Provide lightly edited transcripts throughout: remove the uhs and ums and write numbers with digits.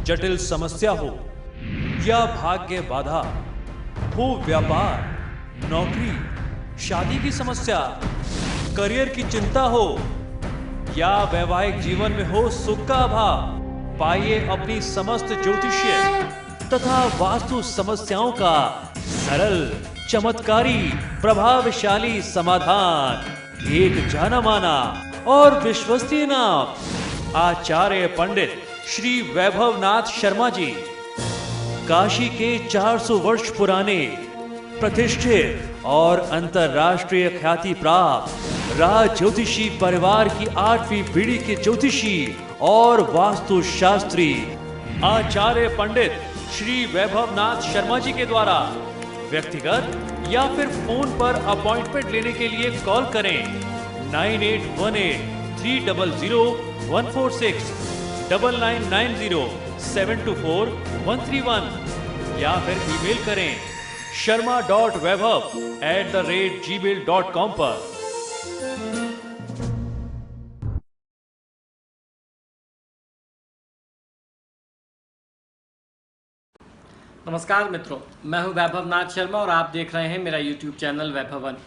जटिल समस्या हो या भाग्य बाधा, हो व्यापार, नौकरी, शादी की समस्या, करियर की चिंता हो या वैवाहिक जीवन में हो सुख का अभाव, पाइए अपनी समस्त ज्योतिषीय तथा वास्तु समस्याओं का सरल, चमत्कारी, प्रभावशाली समाधान। एक जाना माना और विश्वसनीय नाम, आचार्य पंडित श्री वैभवनाथ शर्मा जी, काशी के 400 वर्ष पुराने प्रतिष्ठित और अंतरराष्ट्रीय ख्याति प्राप्त राज ज्योतिषी परिवार की 8वीं पीढ़ी के ज्योतिषी और वास्तु शास्त्री आचार्य पंडित श्री वैभवनाथ शर्मा जी के द्वारा व्यक्तिगत या फिर फोन पर अपॉइंटमेंट लेने के लिए कॉल करें 9818-300-146, 9990-724-131 या फिर ईमेल करें sharma.vaibhav@gmail.com पर। नमस्कार मित्रों, मैं हूं वैभवनाथ शर्मा और आप देख रहे हैं मेरा YouTube चैनल वैभवन।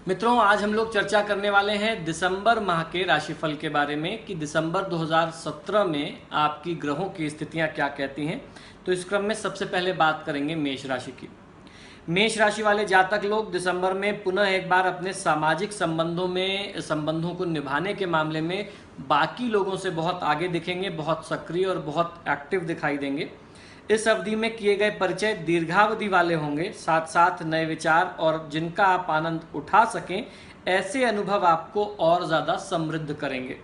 मित्रों, आज हम लोग चर्चा करने वाले हैं दिसंबर माह के राशिफल के बारे में कि दिसंबर 2017 में आपकी ग्रहों की स्थितियां क्या कहती हैं। तो इस क्रम में सबसे पहले बात करेंगे मेष राशि की। मेष राशि वाले जातक लोग दिसंबर में पुनः एक बार अपने सामाजिक संबंधों को निभाने के मामले में बाकी लोगों से बहुत आगे दिखेंगे, बहुत सक्रिय और बहुत एक्टिव दिखाई देंगे। इस अवधि में किए गए परिचय दीर्घावधि वाले होंगे, साथ साथ नए विचार और जिनका आप आनंद उठा सकें ऐसे अनुभव आपको और ज़्यादा समृद्ध करेंगे।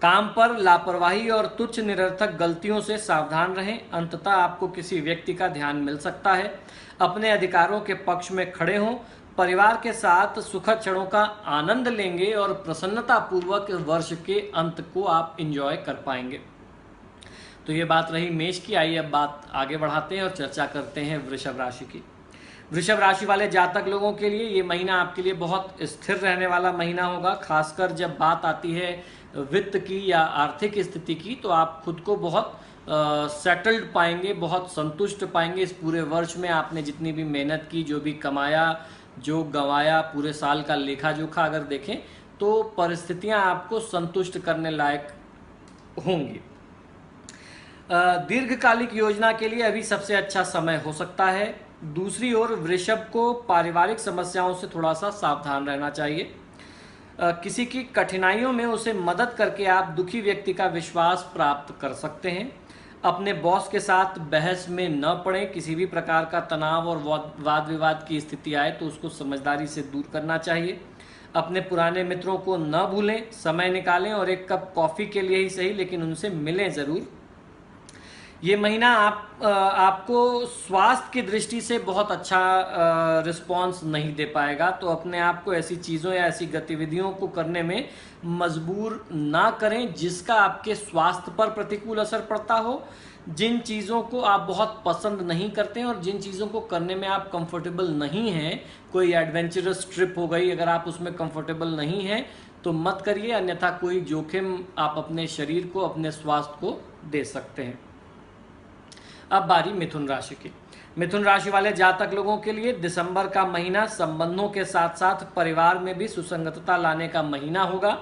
काम पर लापरवाही और तुच्छ निरर्थक गलतियों से सावधान रहें, अंततः आपको किसी व्यक्ति का ध्यान मिल सकता है। अपने अधिकारों के पक्ष में खड़े हों, परिवार के साथ सुखद क्षणों का आनंद लेंगे और प्रसन्नतापूर्वक वर्ष के अंत को आप एंजॉय कर पाएंगे। तो ये बात रही मेष की। आइए अब बात आगे बढ़ाते हैं और चर्चा करते हैं वृषभ राशि की। वृषभ राशि वाले जातक लोगों के लिए ये महीना आपके लिए बहुत स्थिर रहने वाला महीना होगा। खासकर जब बात आती है वित्त की या आर्थिक स्थिति की, तो आप खुद को बहुत सेटल्ड पाएंगे, बहुत संतुष्ट पाएंगे। इस पूरे वर्ष में आपने जितनी भी मेहनत की, जो भी कमाया, जो गंवाया, पूरे साल का लेखा जोखा अगर देखें तो परिस्थितियां आपको संतुष्ट करने लायक होंगी। दीर्घकालिक योजना के लिए अभी सबसे अच्छा समय हो सकता है। दूसरी ओर वृषभ को पारिवारिक समस्याओं से थोड़ा सा सावधान रहना चाहिए। किसी की कठिनाइयों में उसे मदद करके आप दुखी व्यक्ति का विश्वास प्राप्त कर सकते हैं। अपने बॉस के साथ बहस में न पड़ें। किसी भी प्रकार का तनाव और वाद विवाद की स्थिति आए तो उसको समझदारी से दूर करना चाहिए। अपने पुराने मित्रों को न भूलें, समय निकालें और एक कप कॉफ़ी के लिए ही सही लेकिन उनसे मिलें ज़रूर। ये महीना आपको स्वास्थ्य की दृष्टि से बहुत अच्छा रिस्पॉन्स नहीं दे पाएगा, तो अपने आप को ऐसी चीज़ों या ऐसी गतिविधियों को करने में मजबूर ना करें जिसका आपके स्वास्थ्य पर प्रतिकूल असर पड़ता हो। जिन चीज़ों को आप बहुत पसंद नहीं करते हैं और जिन चीज़ों को करने में आप कंफर्टेबल नहीं हैं, कोई एडवेंचरस ट्रिप हो गई, अगर आप उसमें कंफर्टेबल नहीं हैं तो मत करिए, अन्यथा कोई जोखिम आप अपने शरीर को, अपने स्वास्थ्य को दे सकते हैं। अब बारी मिथुन राशि की। मिथुन राशि वाले जातक लोगों के लिए दिसंबर का महीना संबंधों के साथ साथ परिवार में भी सुसंगतता लाने का महीना होगा।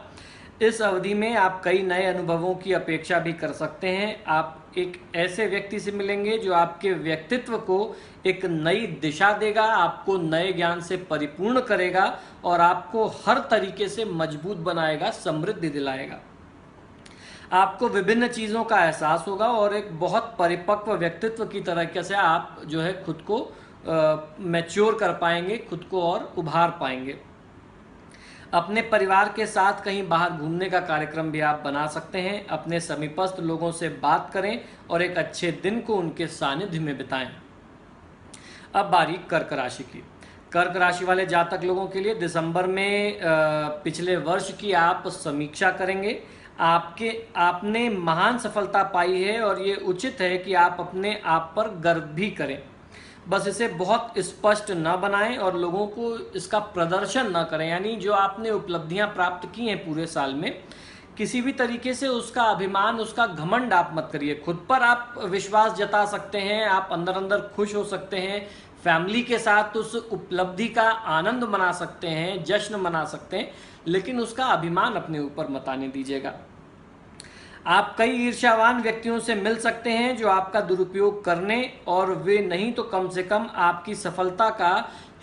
इस अवधि में आप कई नए अनुभवों की अपेक्षा भी कर सकते हैं। आप एक ऐसे व्यक्ति से मिलेंगे जो आपके व्यक्तित्व को एक नई दिशा देगा, आपको नए ज्ञान से परिपूर्ण करेगा और आपको हर तरीके से मजबूत बनाएगा, समृद्धि दिलाएगा। आपको विभिन्न चीज़ों का एहसास होगा और एक बहुत परिपक्व व्यक्तित्व की तरीके से आप जो है खुद को मैच्योर कर पाएंगे, खुद को और उभार पाएंगे। अपने परिवार के साथ कहीं बाहर घूमने का कार्यक्रम भी आप बना सकते हैं। अपने समीपस्थ लोगों से बात करें और एक अच्छे दिन को उनके सानिध्य में बिताएं। अब बारी कर्क राशि की। कर्क राशि वाले जातक लोगों के लिए दिसंबर में पिछले वर्ष की आप समीक्षा करेंगे। आपने महान सफलता पाई है और ये उचित है कि आप अपने आप पर गर्व भी करें। बस इसे बहुत स्पष्ट न बनाएं और लोगों को इसका प्रदर्शन न करें। यानी जो आपने उपलब्धियां प्राप्त की हैं पूरे साल में, किसी भी तरीके से उसका अभिमान, उसका घमंड आप मत करिए। खुद पर आप विश्वास जता सकते हैं, आप अंदर अंदर खुश हो सकते हैं, फैमिली के साथ उस उपलब्धि का आनंद मना सकते हैं, जश्न मना सकते हैं, लेकिन उसका अभिमान अपने ऊपर मत आने दीजिएगा। आप कई ईर्ष्यावान व्यक्तियों से मिल सकते हैं जो आपका दुरुपयोग करने और वे नहीं तो कम से कम आपकी सफलता का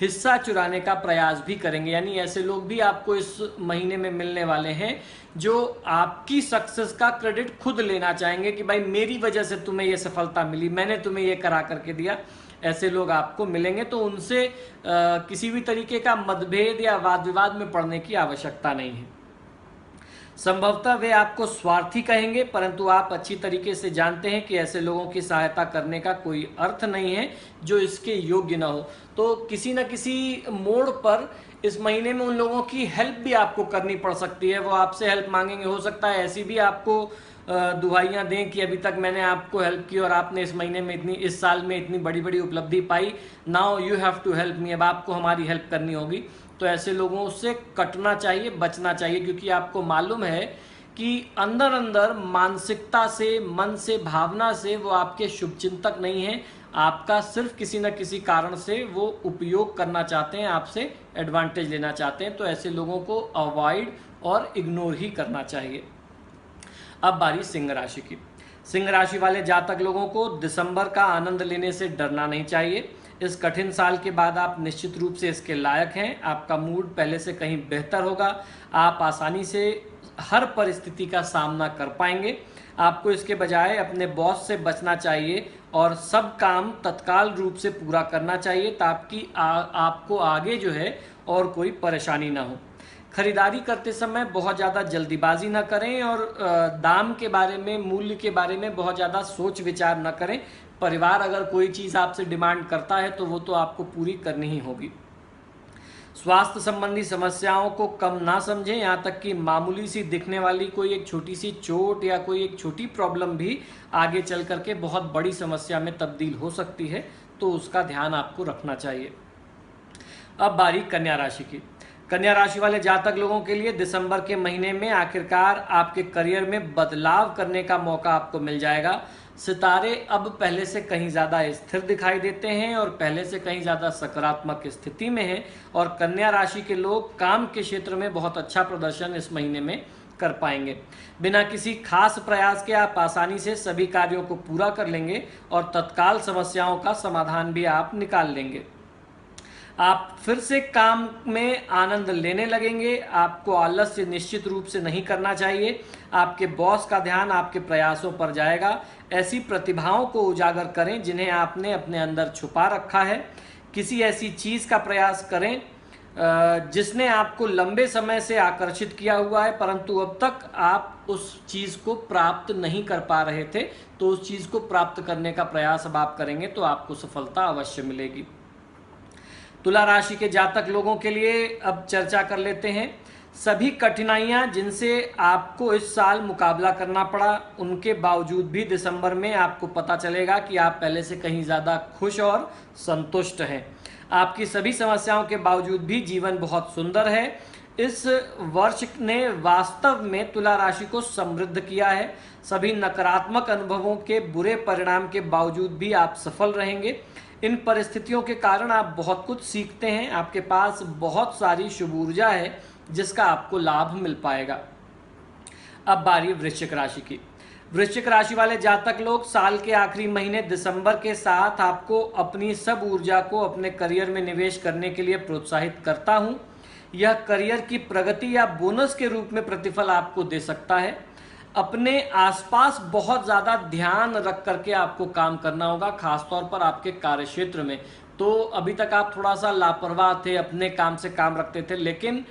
हिस्सा चुराने का प्रयास भी करेंगे। यानी ऐसे लोग भी आपको इस महीने में मिलने वाले हैं जो आपकी सक्सेस का क्रेडिट खुद लेना चाहेंगे कि भाई मेरी वजह से तुम्हें ये सफलता मिली, मैंने तुम्हें ये करा करके दिया। ऐसे लोग आपको मिलेंगे, तो उनसे किसी भी तरीके का मतभेद या वाद विवाद में पड़ने की आवश्यकता नहीं है। संभवतः वे आपको स्वार्थी कहेंगे, परंतु आप अच्छी तरीके से जानते हैं कि ऐसे लोगों की सहायता करने का कोई अर्थ नहीं है जो इसके योग्य ना हो। तो किसी न किसी मोड़ पर इस महीने में उन लोगों की हेल्प भी आपको करनी पड़ सकती है। वो आपसे हेल्प मांगेंगे, हो सकता है ऐसी भी आपको दुहाइयाँ दें कि अभी तक मैंने आपको हेल्प की और आपने इस महीने में इस साल में इतनी बड़ी बड़ी उपलब्धि पाई, now you have to help me, अब आपको हमारी हेल्प करनी होगी। तो ऐसे लोगों से कटना चाहिए, बचना चाहिए, क्योंकि आपको मालूम है कि अंदर अंदर मानसिकता से, मन से, भावना से वो आपके शुभचिंतक नहीं हैं। आपका सिर्फ किसी न किसी कारण से वो उपयोग करना चाहते हैं, आपसे एडवांटेज लेना चाहते हैं। तो ऐसे लोगों को अवॉइड और इग्नोर ही करना चाहिए। अब बारी सिंह राशि की। सिंह राशि वाले जातक लोगों को दिसंबर का आनंद लेने से डरना नहीं चाहिए। इस कठिन साल के बाद आप निश्चित रूप से इसके लायक हैं। आपका मूड पहले से कहीं बेहतर होगा। आप आसानी से हर परिस्थिति का सामना कर पाएंगे। आपको इसके बजाय अपने बॉस से बचना चाहिए और सब काम तत्काल रूप से पूरा करना चाहिए ताकि आपको आगे जो है और कोई परेशानी ना हो। खरीदारी करते समय बहुत ज़्यादा जल्दीबाजी ना करें और दाम के बारे में, मूल्य के बारे में बहुत ज़्यादा सोच विचार न करें। परिवार अगर कोई चीज़ आपसे डिमांड करता है तो वो तो आपको पूरी करनी ही होगी। स्वास्थ्य संबंधी समस्याओं को कम ना समझें, यहाँ तक कि मामूली सी दिखने वाली कोई एक छोटी सी चोट या कोई एक छोटी प्रॉब्लम भी आगे चल करके बहुत बड़ी समस्या में तब्दील हो सकती है, तो उसका ध्यान आपको रखना चाहिए। अब बारी कन्या राशि की। कन्या राशि वाले जातक लोगों के लिए दिसंबर के महीने में आखिरकार आपके करियर में बदलाव करने का मौका आपको मिल जाएगा। सितारे अब पहले से कहीं ज़्यादा स्थिर दिखाई देते हैं और पहले से कहीं ज़्यादा सकारात्मक स्थिति में हैं और कन्या राशि के लोग काम के क्षेत्र में बहुत अच्छा प्रदर्शन इस महीने में कर पाएंगे। बिना किसी खास प्रयास के आप आसानी से सभी कार्यों को पूरा कर लेंगे और तत्काल समस्याओं का समाधान भी आप निकाल लेंगे। आप फिर से काम में आनंद लेने लगेंगे। आपको आलस्य निश्चित रूप से नहीं करना चाहिए। आपके बॉस का ध्यान आपके प्रयासों पर जाएगा। ऐसी प्रतिभाओं को उजागर करें जिन्हें आपने अपने अंदर छुपा रखा है। किसी ऐसी चीज़ का प्रयास करें जिसने आपको लंबे समय से आकर्षित किया हुआ है, परंतु अब तक आप उस चीज़ को प्राप्त नहीं कर पा रहे थे, तो उस चीज़ को प्राप्त करने का प्रयास अब आप करेंगे तो आपको सफलता अवश्य मिलेगी। तुला राशि के जातक लोगों के लिए अब चर्चा कर लेते हैं। सभी कठिनाइयां जिनसे आपको इस साल मुकाबला करना पड़ा, उनके बावजूद भी दिसंबर में आपको पता चलेगा कि आप पहले से कहीं ज़्यादा खुश और संतुष्ट हैं। आपकी सभी समस्याओं के बावजूद भी जीवन बहुत सुंदर है। इस वर्ष ने वास्तव में तुला राशि को समृद्ध किया है। सभी नकारात्मक अनुभवों के बुरे परिणाम के बावजूद भी आप सफल रहेंगे। इन परिस्थितियों के कारण आप बहुत कुछ सीखते हैं। आपके पास बहुत सारी शुभ ऊर्जा है जिसका आपको लाभ मिल पाएगा। अब बारी वृश्चिक राशि की। वृश्चिक राशि वाले जातक लोग साल के आखिरी महीने दिसंबर के साथ आपको अपनी सब ऊर्जा को अपने करियर में निवेश करने के लिए प्रोत्साहित करता हूं। यह करियर की प्रगति या बोनस के रूप में प्रतिफल आपको दे सकता है। अपने आसपास बहुत ज़्यादा ध्यान रख करके आपको काम करना होगा, खासतौर पर आपके कार्यक्षेत्र में। तो अभी तक आप थोड़ा सा लापरवाह थे, अपने काम से काम रखते थे, लेकिन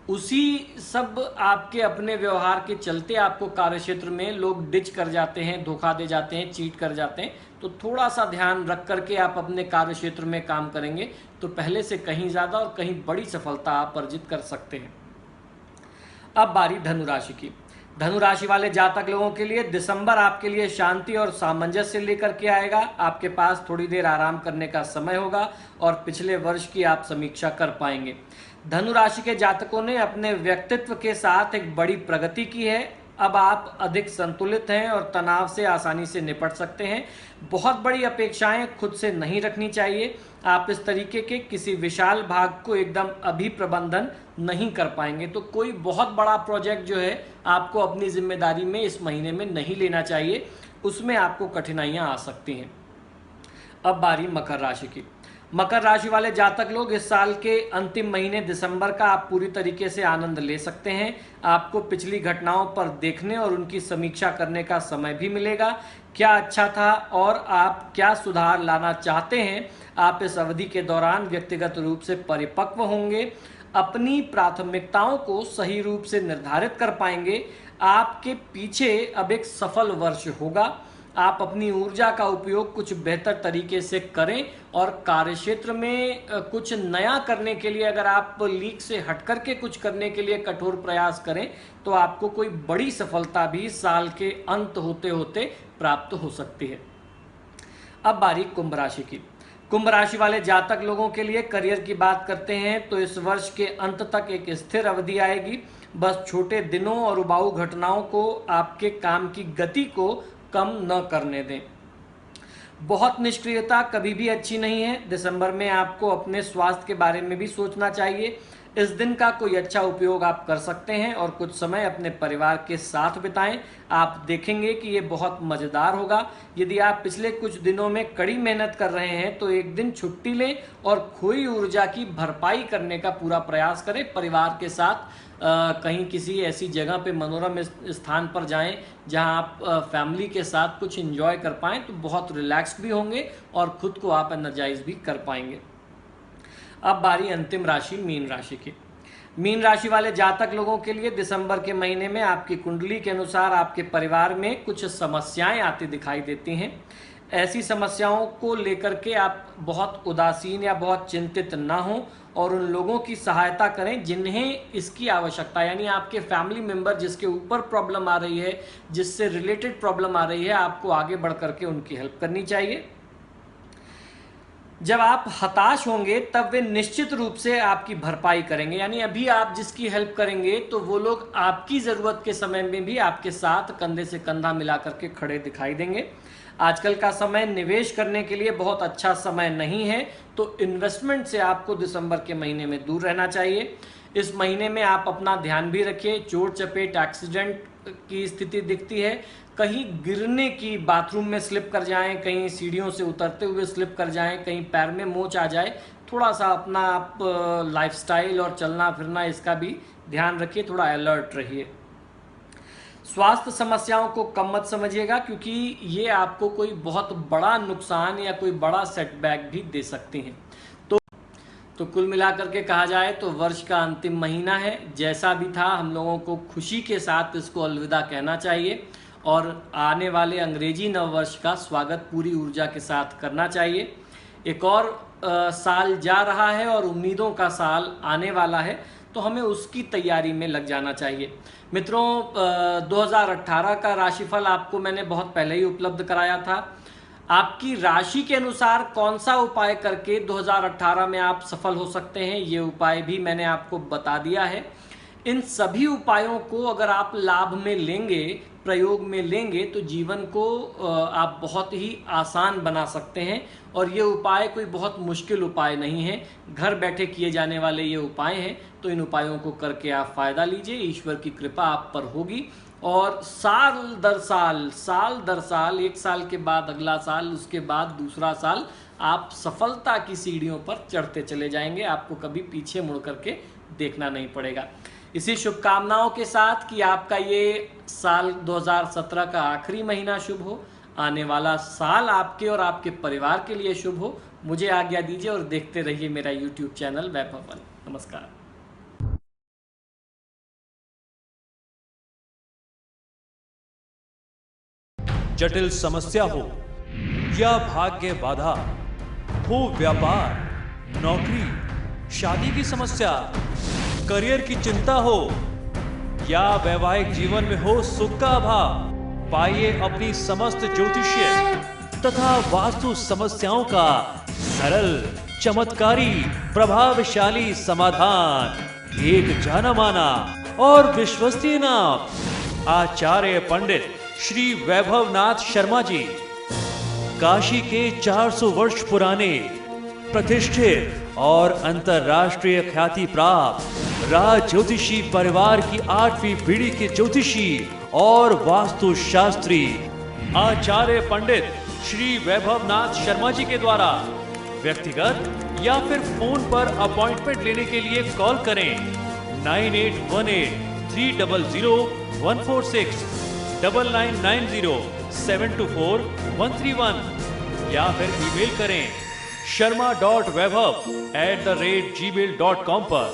उसी सब आपके अपने व्यवहार के चलते आपको कार्यक्षेत्र में लोग डिच कर जाते हैं, धोखा दे जाते हैं, चीट कर जाते हैं। तो थोड़ा सा ध्यान रख करके आप अपने कार्यक्षेत्र में काम करेंगे तो पहले से कहीं ज़्यादा और कहीं बड़ी सफलता आप अर्जित कर सकते हैं। अब बारी धनु राशि की। धनु राशि वाले जातक लोगों के लिए दिसंबर आपके लिए शांति और सामंजस्य लेकर के आएगा। आपके पास थोड़ी देर आराम करने का समय होगा और पिछले वर्ष की आप समीक्षा कर पाएंगे। धनु राशि के जातकों ने अपने व्यक्तित्व के साथ एक बड़ी प्रगति की है। अब आप अधिक संतुलित हैं और तनाव से आसानी से निपट सकते हैं। बहुत बड़ी अपेक्षाएं खुद से नहीं रखनी चाहिए। आप इस तरीके के किसी विशाल भाग को एकदम अभी प्रबंधन नहीं कर पाएंगे। तो कोई बहुत बड़ा प्रोजेक्ट जो है आपको अपनी जिम्मेदारी में इस महीने में नहीं लेना चाहिए, उसमें आपको कठिनाइयां आ सकती हैं। अब बारी मकर राशि की। मकर राशि वाले जातक लोग, इस साल के अंतिम महीने दिसंबर का आप पूरी तरीके से आनंद ले सकते हैं। आपको पिछली घटनाओं पर देखने और उनकी समीक्षा करने का समय भी मिलेगा। क्या अच्छा था और आप क्या सुधार लाना चाहते हैं, आप इस अवधि के दौरान व्यक्तिगत रूप से परिपक्व होंगे, अपनी प्राथमिकताओं को सही रूप से निर्धारित कर पाएंगे। आपके पीछे अब एक सफल वर्ष होगा। आप अपनी ऊर्जा का उपयोग कुछ बेहतर तरीके से करें और कार्यक्षेत्र में कुछ नया करने के लिए, अगर आप लीक से हट करके कुछ करने के लिए कठोर प्रयास करें तो आपको कोई बड़ी सफलता भी साल के अंत होते होते प्राप्त हो सकती है। अब बारी कुंभ राशि की। कुंभ राशि वाले जातक लोगों के लिए करियर की बात करते हैं तो इस वर्ष के अंत तक एक स्थिर अवधि आएगी। बस छोटे दिनों और उबाऊ घटनाओं को आपके काम की गति को कम न करने दें। बहुत निष्क्रियता कभी भी अच्छी नहीं है। दिसंबर में आपको अपने स्वास्थ्य के बारे में भी सोचना चाहिए। इस दिन का कोई अच्छा उपयोग आप कर सकते हैं और कुछ समय अपने परिवार के साथ बिताएं। आप देखेंगे कि ये बहुत मज़ेदार होगा। यदि आप पिछले कुछ दिनों में कड़ी मेहनत कर रहे हैं तो एक दिन छुट्टी लें और खोई ऊर्जा की भरपाई करने का पूरा प्रयास करें। परिवार के साथ कहीं किसी ऐसी जगह पे मनोरम स्थान पर जाएं जहां आप फैमिली के साथ कुछ एंजॉय कर पाएं तो बहुत रिलैक्स्ड भी होंगे और खुद को आप एनर्जाइज भी कर पाएंगे। अब बारी अंतिम राशि मीन राशि की। मीन राशि वाले जातक लोगों के लिए दिसंबर के महीने में आपकी कुंडली के अनुसार आपके परिवार में कुछ समस्याएं आती दिखाई देती हैं। ऐसी समस्याओं को लेकर के आप बहुत उदासीन या बहुत चिंतित ना हों और उन लोगों की सहायता करें जिन्हें इसकी आवश्यकता, यानी आपके फैमिली मेंबर जिसके ऊपर प्रॉब्लम आ रही है, जिससे रिलेटेड प्रॉब्लम आ रही है, आपको आगे बढ़ करके उनकी हेल्प करनी चाहिए। जब आप हताश होंगे तब वे निश्चित रूप से आपकी भरपाई करेंगे, यानी अभी आप जिसकी हेल्प करेंगे तो वो लोग आपकी ज़रूरत के समय में भी आपके साथ कंधे से कंधा मिला करके खड़े दिखाई देंगे। आजकल का समय निवेश करने के लिए बहुत अच्छा समय नहीं है, तो इन्वेस्टमेंट से आपको दिसंबर के महीने में दूर रहना चाहिए। इस महीने में आप अपना ध्यान भी रखिए। चोट चपेट एक्सीडेंट की स्थिति दिखती है। कहीं गिरने की, बाथरूम में स्लिप कर जाएं, कहीं सीढ़ियों से उतरते हुए स्लिप कर जाएं, कहीं पैर में मोच आ जाए। थोड़ा सा अपना आप लाइफस्टाइल और चलना फिरना इसका भी ध्यान रखिए, थोड़ा अलर्ट रहिए। स्वास्थ्य समस्याओं को कम मत समझिएगा क्योंकि ये आपको कोई बहुत बड़ा नुकसान या कोई बड़ा सेटबैक भी दे सकती हैं। तो कुल मिलाकर के कहा जाए तो वर्ष का अंतिम महीना है। जैसा भी था, हम लोगों को खुशी के साथ इसको अलविदा कहना चाहिए और आने वाले अंग्रेजी नववर्ष का स्वागत पूरी ऊर्जा के साथ करना चाहिए। एक और साल जा रहा है और उम्मीदों का साल आने वाला है, तो हमें उसकी तैयारी में लग जाना चाहिए। मित्रों, 2018 का राशिफल आपको मैंने बहुत पहले ही उपलब्ध कराया था। आपकी राशि के अनुसार कौन सा उपाय करके 2018 में आप सफल हो सकते हैं, ये उपाय भी मैंने आपको बता दिया है। इन सभी उपायों को अगर आप लाभ में लेंगे, प्रयोग में लेंगे, तो जीवन को आप बहुत ही आसान बना सकते हैं। और ये उपाय कोई बहुत मुश्किल उपाय नहीं है, घर बैठे किए जाने वाले ये उपाय हैं। तो इन उपायों को करके आप फ़ायदा लीजिए, ईश्वर की कृपा आप पर होगी और साल दर साल, एक साल के बाद अगला साल, उसके बाद दूसरा साल, आप सफलता की सीढ़ियों पर चढ़ते चले जाएंगे। आपको कभी पीछे मुड़ करके देखना नहीं पड़ेगा। इसी शुभकामनाओं के साथ कि आपका ये साल 2017 का आखिरी महीना शुभ हो, आने वाला साल आपके और आपके परिवार के लिए शुभ हो। मुझे आज्ञा दीजिए और देखते रहिए मेरा YouTube चैनल वैभव वन। नमस्कार। जटिल समस्या हो या भाग्य बाधा हो, व्यापार, नौकरी, शादी की समस्या, करियर की चिंता हो या वैवाहिक जीवन में हो सुख का अभाव, पाइए अपनी समस्त ज्योतिषीय तथा वास्तु समस्याओं का सरल, चमत्कारी, प्रभावशाली समाधान। एक जाना माना और विश्वसनीय नाम आचार्य पंडित श्री वैभवनाथ शर्मा जी, काशी के 400 वर्ष पुराने प्रतिष्ठित और अंतरराष्ट्रीय ख्याति प्राप्त राज ज्योतिषी परिवार की 8वीं पीढ़ी के ज्योतिषी और वास्तुशास्त्री आचार्य पंडित श्री वैभवनाथ शर्मा जी के द्वारा व्यक्तिगत या फिर फोन पर अपॉइंटमेंट लेने के लिए कॉल करें 9818-300-146, 9990-724-131 या फिर ईमेल करें sharma.vaibhav@gmail.com पर।